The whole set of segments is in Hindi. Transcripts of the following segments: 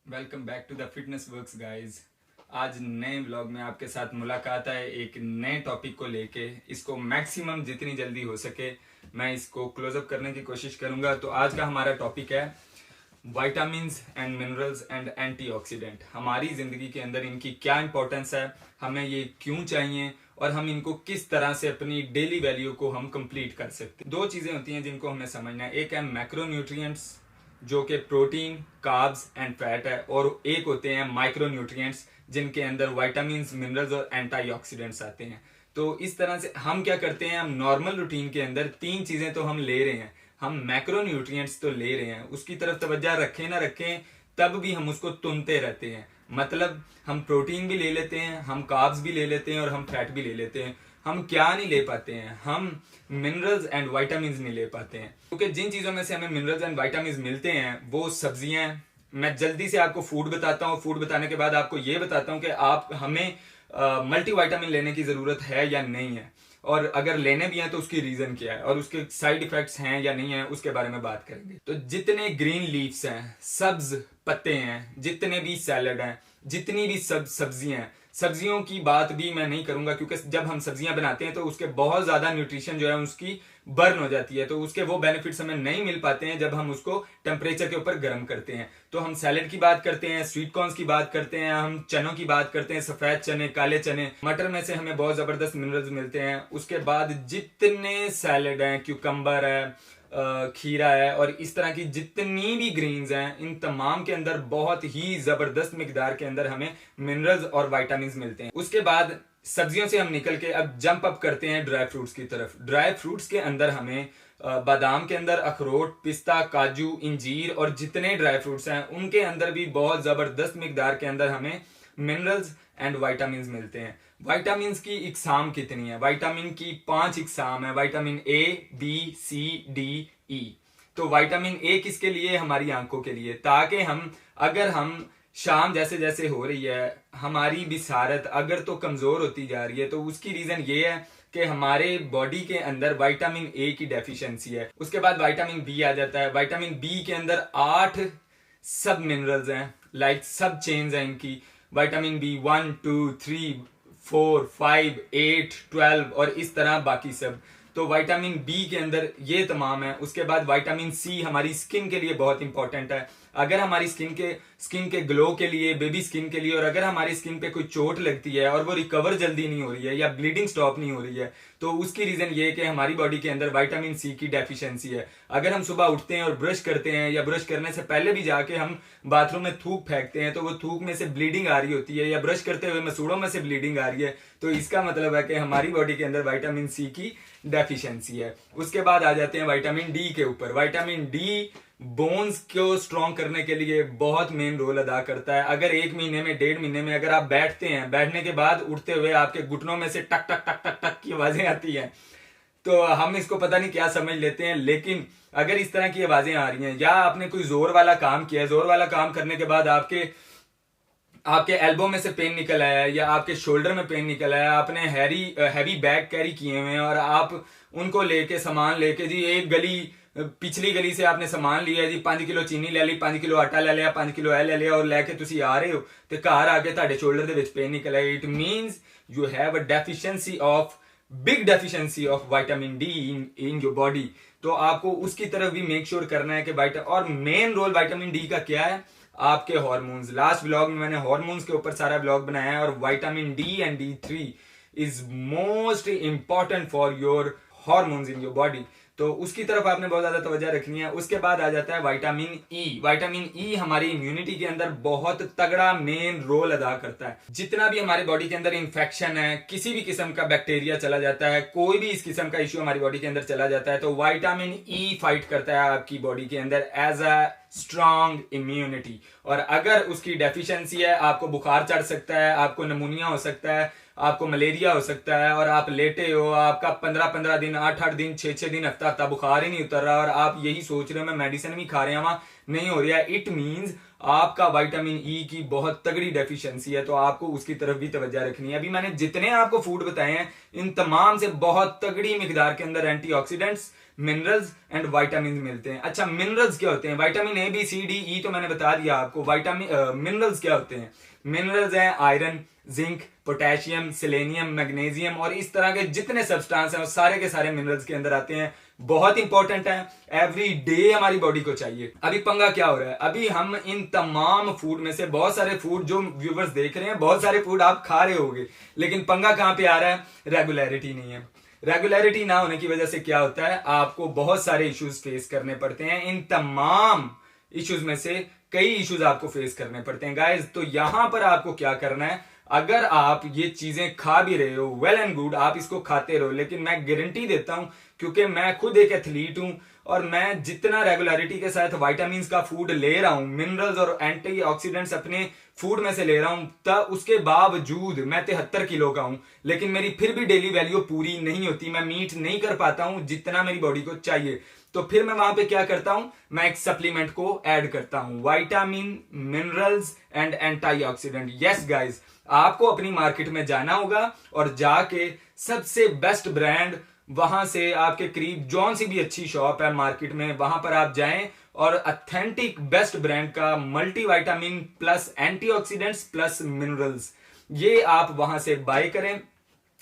Welcome back to the fitness works guys. आज नए व्लॉग में आपके साथ मुलाकात है एक नए टॉपिक को लेके। इसको मैक्सिमम जितनी जल्दी हो सके मैं इसको क्लोजअप करने की कोशिश करूंगा। तो आज का हमारा टॉपिक है vitamins and minerals and antioxidant. हमारी जिंदगी के अंदर इनकी क्या इंपॉर्टेंस है, हमें ये क्यों चाहिए और हम इनको किस तरह से अपनी डेली वैल्यू को हम कंप्लीट कर सकते हैं। दो चीजें होती हैं जिनको हमें समझना है। एक है मैक्रोन्यूट्रिएंट्स जो कि प्रोटीन, कार्ब्स एंड फैट है, और एक होते हैं माइक्रो न्यूट्रिएंट्स जिनके अंदर विटामिन्स, मिनरल्स और एंटीऑक्सीडेंट्स आते हैं। तो इस तरह से हम क्या करते हैं, हम नॉर्मल रूटीन के अंदर तीन चीजें तो हम ले रहे हैं। हम मैक्रो न्यूट्रिएंट्स तो ले रहे हैं, उसकी तरफ तवज्जो रखें ना रखें तब भी हम उसको तुनते रहते हैं। मतलब हम प्रोटीन भी ले लेते हैं, हम कार्ब्स भी ले लेते हैं और हम फैट भी ले लेते हैं। हम क्या नहीं ले पाते हैं, हम मिनरल्स एंड विटामिन्स नहीं ले पाते हैं। क्योंकि जिन चीजों में से हमें मिनरल्स एंड विटामिन्स मिलते हैं वो सब्जियां हैं। मैं जल्दी से आपको फूड बताता हूँ, फूड बताने के बाद आपको ये बताता हूँ कि आप हमें मल्टीविटामिन लेने की जरूरत है या नहीं है, और अगर लेने भी हैं तो उसकी रीजन क्या है और उसके साइड इफेक्ट्स हैं या नहीं है, उसके बारे में बात करेंगे। तो जितने ग्रीन लीव्स हैं, सब्ज पत्ते हैं, जितने भी सैलड हैं, जितनी भी सब्जियां हैं, सब्जियों की बात भी मैं नहीं करूंगा क्योंकि जब हम सब्जियां बनाते हैं तो उसके बहुत ज्यादा न्यूट्रिशन जो है उसकी बर्न हो जाती है, तो उसके वो बेनिफिट्स हमें नहीं मिल पाते हैं जब हम उसको टेम्परेचर के ऊपर गर्म करते हैं। तो हम सैलेड की बात करते हैं, स्वीट कॉर्न्स की बात करते हैं, हम चनों की बात करते हैं, सफेद चने, काले चने, मटर में से हमें बहुत जबरदस्त मिनरल्स मिलते हैं। उसके बाद जितने सैलेड हैं, क्यूकम्बर है, खीरा है और इस तरह की जितनी भी ग्रीन्स हैं, इन तमाम के अंदर बहुत ही जबरदस्त मिकदार के अंदर हमें मिनरल्स और विटामिन्स मिलते हैं। उसके बाद सब्जियों से हम निकल के अब जंप अप करते हैं ड्राई फ्रूट्स की तरफ। ड्राई फ्रूट्स के अंदर हमें बादाम के अंदर अखरोट, पिस्ता, काजू, इंजीर और जितने ड्राई फ्रूट्स हैं उनके अंदर भी बहुत जबरदस्त मिकदार के अंदर हमें मिनरल्स एंड विटामिन्स मिलते हैं। विटामिन्स की इकसाम कितनी है? विटामिन की 5 इकसाम है। Vitamin A, B, C, D, E. तो विटामिन ए किसके लिए? हमारी आंखों के लिए, ताकि अगर हम शाम जैसे जैसे हो रही है हमारी बिसारत अगर तो कमजोर होती जा रही है तो उसकी रीजन ये है कि हमारे बॉडी के अंदर विटामिन ए की डेफिशिएंसी है। उसके बाद विटामिन बी आ जाता है। विटामिन बी के अंदर 8 सब मिनरल्स हैं, लाइक सब चेन्स हैं इनकी। विटामिन बी 1, 2, 3, 4, 5, 8, 12 और इस तरह बाकी सब। तो विटामिन बी के अंदर ये तमाम है। उसके बाद विटामिन सी हमारी स्किन के लिए बहुत इंपॉर्टेंट है। अगर हमारी स्किन के ग्लो के लिए, बेबी स्किन के लिए, और अगर हमारी स्किन पे कोई चोट लगती है और वो रिकवर जल्दी नहीं हो रही है या ब्लीडिंग स्टॉप नहीं हो रही है तो उसकी रीजन ये है कि हमारी बॉडी के अंदर विटामिन सी की डेफिशिएंसी है। अगर हम सुबह उठते हैं और ब्रश करते हैं या ब्रश करने से पहले भी जाके हम बाथरूम में थूक फेंकते हैं तो वो थूक में से ब्लीडिंग आ रही होती है, या ब्रश करते हुए मसूड़ों में से ब्लीडिंग आ रही है, तो इसका मतलब है कि हमारी बॉडी के अंदर विटामिन सी की डेफिशिएंसी है। उसके बाद आ जाते हैं विटामिन डी के ऊपर। विटामिन डी बोन्स को स्ट्रॉन्ग करने के लिए बहुत मेन रोल अदा करता है। अगर 1 महीने में, 1.5 महीने में अगर आप बैठते हैं, बैठने के बाद उठते हुए आपके घुटनों में से टक टक टक टक टक की आवाजें आती हैं तो हम इसको पता नहीं क्या समझ लेते हैं, लेकिन अगर इस तरह की आवाजें आ रही हैं या आपने कोई जोर वाला काम किया, जोर वाला काम करने के बाद आपके एल्बो में से पेन निकल आया है या आपके शोल्डर में पेन निकल आया, आपने हैवी बैग कैरी किए हुए हैं और आप उनको लेके सामान लेके जी पिछली गली से आपने सामान लिया जी, 5 किलो चीनी ले ली, 5 किलो आटा ले लिया, 5 किलो ले लिया और लेके तुसी आ रहे हो तो घर आके ਤੁਹਾਡੇ शोल्डर ਦੇ ਵਿੱਚ पेन निकल आया। It means you have a deficiency of big deficiency of vitamin D in your body. तो आपको उसकी तरफ भी मेक श्योर करना है कि और मेन रोल विटामिन डी का क्या है? आपके हार्मोन्स। लास्ट व्लॉग में मैंने हार्मोन्स के ऊपर सारा व्लॉग बनाया है और vitamin D and D3 is most important for your hormones in your body, तो उसकी तरफ आपने बहुत ज्यादा तवज्जो रखनी है। उसके बाद आ जाता है विटामिन ई। विटामिन ई हमारी इम्यूनिटी के अंदर बहुत तगड़ा मेन रोल अदा करता है। जितना भी हमारे बॉडी के अंदर इंफेक्शन है, किसी भी किस्म का बैक्टीरिया चला जाता है, कोई भी इस किस्म का इश्यू हमारी बॉडी के अंदर चला जाता है तो विटामिन ई फाइट करता है आपकी बॉडी के अंदर एज अ स्ट्रॉन्ग इम्यूनिटी। और अगर उसकी डेफिशिएंसी है, आपको बुखार चढ़ सकता है, आपको नमूनिया हो सकता है, आपको मलेरिया हो सकता है और आप लेटे हो, आपका 15-15 दिन, 8-8 दिन, 6-6 दिन, हफ्ता बुखार ही नहीं उतर रहा और आप यही सोच रहे हो मैं मेडिसिन भी खा रहे हैं वहां नहीं हो रहा है, इट मींस आपका विटामिन ई की बहुत तगड़ी डेफिशिएंसी है। तो आपको उसकी तरफ भी तवज्जो रखनी है। अभी मैंने जितने आपको फूड बताए हैं इन तमाम से बहुत तगड़ी मिकदार के अंदर एंटीऑक्सीडेंट्स, मिनरल्स एंड वाइटामिन मिलते हैं। अच्छा, मिनरल्स क्या होते हैं? Vitamin A B C D E तो मैंने बता दिया आपको। मिनरल्स क्या होते हैं? मिनरल्स हैं iron, zinc, potassium, selenium, magnesium और इस तरह के जितने सब्सटेंस हैं वो सारे के सारे मिनरल्स के अंदर आते हैं। बहुत इंपॉर्टेंट है, एवरी डे हमारी बॉडी को चाहिए। अभी पंगा क्या हो रहा है? अभी हम इन तमाम फूड में से बहुत सारे फूड जो व्यूवर्स देख रहे हैं, बहुत सारे फूड आप खा रहे होंगे, लेकिन पंगा कहां पे आ रहा है? रेगुलरिटी नहीं है। रेगुलरिटी ना होने की वजह से क्या होता है? आपको बहुत सारे इश्यूज फेस करने पड़ते हैं। इन तमाम इश्यूज में से कई इश्यूज आपको फेस करने पड़ते हैं गाइस। तो यहां पर आपको क्या करना है? अगर आप ये चीजें खा भी रहे हो, वेल एंड गुड, आप इसको खाते रहो, लेकिन मैं गारंटी देता हूं, क्योंकि मैं खुद एक एथलीट हूं और मैं जितना रेगुलरिटी के साथ विटामिन का फूड ले रहा हूं, मिनरल्स और एंटीऑक्सीडेंट्स अपने फूड में से ले रहा हूं, तब उसके बावजूद मैं 73 किलो का हूं, लेकिन मेरी फिर भी डेली वैल्यू पूरी नहीं होती। मैं मीट नहीं कर पाता हूं जितना मेरी बॉडी को चाहिए। तो फिर मैं वहां पे क्या करता हूं? मैं एक सप्लीमेंट को ऐड करता हूं, vitamin, minerals and antioxidant. Yes guys, आपको अपनी मार्केट में जाना होगा और जाके सबसे बेस्ट ब्रांड, वहां से आपके करीब जौन सी भी अच्छी शॉप है मार्केट में, वहां पर आप जाएं और ऑथेंटिक बेस्ट ब्रांड का multivitamin plus antioxidants plus minerals, ये आप वहां से बाय करें।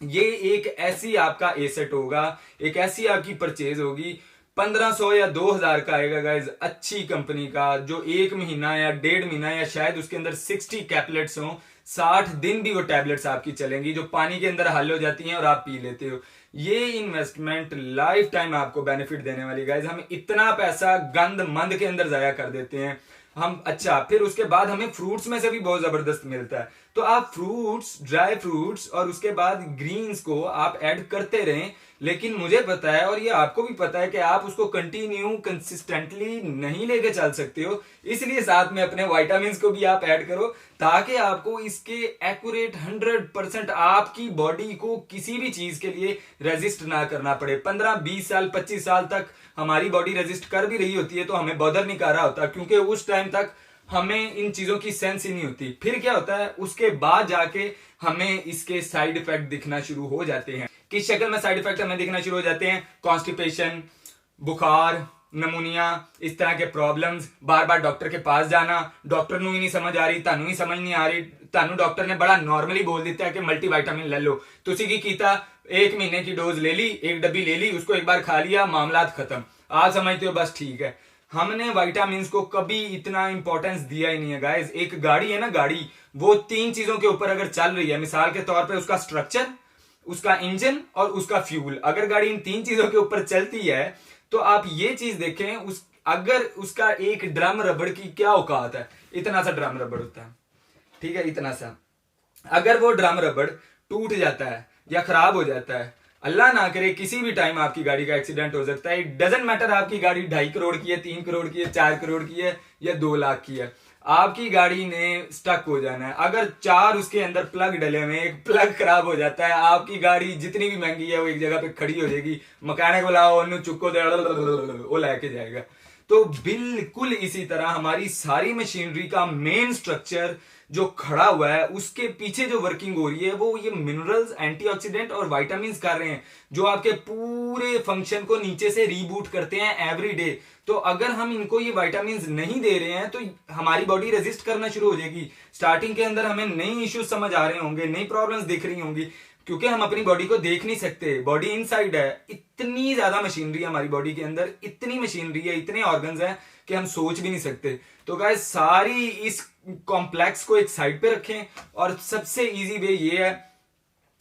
ये एक ऐसी आपका एसेट होगा, एक ऐसी आपकी परचेज होगी, 1500 या 2000 का आएगा गाइज, अच्छी कंपनी का, जो 1 महीना या 1.5 महीना या शायद उसके अंदर 60 कैपलेट्स हों, 60 दिन भी वो टैबलेट्स आपकी चलेंगी, जो पानी के अंदर हल हो जाती हैं और आप पी लेते हो। ये इन्वेस्टमेंट लाइफ टाइम आपको बेनिफिट देने वाली गाइज। हम इतना पैसा गंद मंद के अंदर जाया कर देते हैं हम। अच्छा, फिर उसके बाद हमें फ्रूट्स में से भी बहुत जबरदस्त मिलता है, तो आप फ्रूट्स, ड्राई फ्रूट्स और उसके बाद ग्रीन्स को आप ऐड करते रहें। लेकिन मुझे पता है और ये आपको भी पता है कि आप उसको कंटिन्यू कंसिस्टेंटली नहीं लेके चल सकते हो, इसलिए साथ में अपने विटामिन को भी आप ऐड करो, ताकि आपको इसके एक्यूरेट 100% आपकी बॉडी को किसी भी चीज के लिए रेजिस्ट ना करना पड़े। 15, 20 साल, 25 साल तक हमारी बॉडी रेजिस्ट कर भी रही होती है तो हमें बॉदर नहीं कर रहा होता, क्योंकि उस टाइम तक हमें इन चीजों की सेंस ही नहीं होती। फिर क्या होता है? उसके बाद जाके हमें इसके साइड इफेक्ट दिखना शुरू हो जाते हैं। किस शक्ल में साइड इफेक्ट हमें दिखना शुरू हो जाते हैं? कॉन्स्टिपेशन, बुखार, नमूनिया, इस तरह के प्रॉब्लम्स, बार बार डॉक्टर के पास जाना, डॉक्टर नू ही नहीं समझ आ रही, तानू ही समझ नहीं आ रही, तानू डॉक्टर ने बड़ा नॉर्मली बोल दिता है कि मल्टीविटामिन ले लो, तुसी की कीता 1 महीने की डोज ले ली, 1 डब्बी ले ली, उसको एक बार खा लिया, मामला खत्म, आज समझते हो बस ठीक है। हमने विटामिन को कभी इतना इंपॉर्टेंस दिया ही नहीं है गाइस। एक गाड़ी है ना, गाड़ी वो 3 चीजों के ऊपर अगर चल रही है, मिसाल के तौर पे उसका स्ट्रक्चर, उसका इंजन और उसका फ्यूल, अगर गाड़ी इन 3 चीजों के ऊपर चलती है तो आप ये चीज देखें, अगर उसका एक ड्रम रबड़ की क्या औकात है, इतना सा ड्रम रबड़ होता है, ठीक है, इतना सा। अगर वो ड्रम रबड़ टूट जाता है या खराब हो जाता है, अल्लाह ना करे किसी भी टाइम आपकी गाड़ी का एक्सीडेंट हो सकता है। इट डजंट मैटर आपकी गाड़ी 2.5 करोड़ की है, 3 करोड़ की है, 4 करोड़ की है या 2 लाख की है, आपकी गाड़ी ने स्टक हो जाना है। अगर 4 उसके अंदर प्लग डले हुए, एक प्लग खराब हो जाता है, आपकी गाड़ी जितनी भी महंगी है वो एक जगह पे खड़ी हो जाएगी, मकैनिक बुलाओ, चुक्को वो लेके जाएगा। तो बिल्कुल इसी तरह हमारी सारी मशीनरी का मेन स्ट्रक्चर जो खड़ा हुआ है, उसके पीछे जो वर्किंग हो रही है वो ये मिनरल्स, एंटीऑक्सीडेंट और विटामिन कर रहे हैं, जो आपके पूरे फंक्शन को नीचे से रीबूट करते हैं एवरी डे। तो अगर हम इनको ये विटामिन नहीं दे रहे हैं तो हमारी बॉडी रेजिस्ट करना शुरू हो जाएगी। स्टार्टिंग के अंदर हमें नई इश्यूज समझ आ रहे होंगे, नई प्रॉब्लम्स दिख रही होंगी, क्योंकि हम अपनी बॉडी को देख नहीं सकते। बॉडी इनसाइड है, इतनी ज्यादा मशीनरी है हमारी बॉडी के अंदर, इतनी मशीनरी है, इतने ऑर्गन्स हैं कि हम सोच भी नहीं सकते। तो गाइस, सारी इस कॉम्प्लेक्स को एक साइड पे रखें और सबसे इजी वे ये है,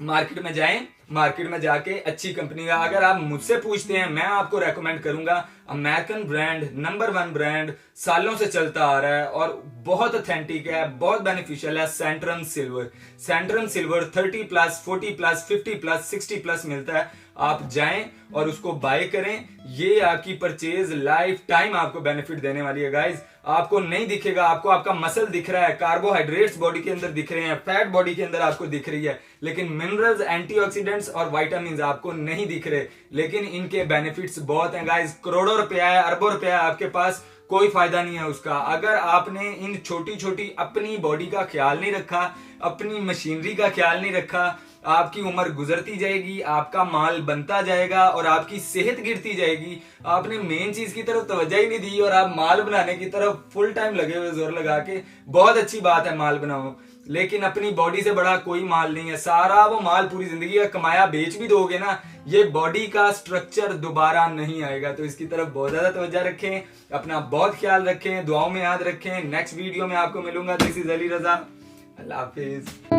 मार्केट में जाएं, मार्केट में जाके अच्छी कंपनी का, अगर आप मुझसे पूछते हैं, मैं आपको रेकमेंड करूंगा अमेरिकन ब्रांड, नंबर 1 ब्रांड, सालों से चलता आ रहा है और बहुत ऑथेंटिक है, बहुत बेनिफिशियल है, सेंट्रम सिल्वर। सेंट्रम सिल्वर 30+, 40+, 50+, 60+ मिलता है। आप जाएं और उसको बाय करें, ये आपकी परचेज लाइफ टाइम आपको बेनिफिट देने वाली है गाइज। आपको नहीं दिखेगा, आपको आपका मसल दिख रहा है, कार्बोहाइड्रेट्स बॉडी के अंदर दिख रहे हैं, फैट बॉडी के अंदर आपको दिख रही है, लेकिन मिनरल्स, एंटीऑक्सीडेंट्स और विटामिन आपको नहीं दिख रहे, लेकिन इनके बेनिफिट्स बहुत हैं गाइज। करोड़ों रुपया है, अरबों रुपया है आपके पास, कोई फायदा नहीं है उसका अगर आपने इन छोटी छोटी अपनी बॉडी का ख्याल नहीं रखा, अपनी मशीनरी का ख्याल नहीं रखा, आपकी उम्र गुजरती जाएगी, आपका माल बनता जाएगा और आपकी सेहत गिरती जाएगी। आपने मेन चीज की तरफ तवज्जो ही नहीं दी और आप माल बनाने की तरफ फुल टाइम लगे हुए जोर लगा के। बहुत अच्छी बात है माल बनाओ, लेकिन अपनी बॉडी से बड़ा कोई माल नहीं है। सारा वो माल पूरी जिंदगी का कमाया बेच भी दोगे ना, ये बॉडी का स्ट्रक्चर दोबारा नहीं आएगा। तो इसकी तरफ बहुत ज्यादा तवज्जो रखें, अपना बहुत ख्याल रखें, दुआओं में याद रखें। नेक्स्ट वीडियो में आपको मिलूंगा। This is Ali Raza. Allah Hafiz.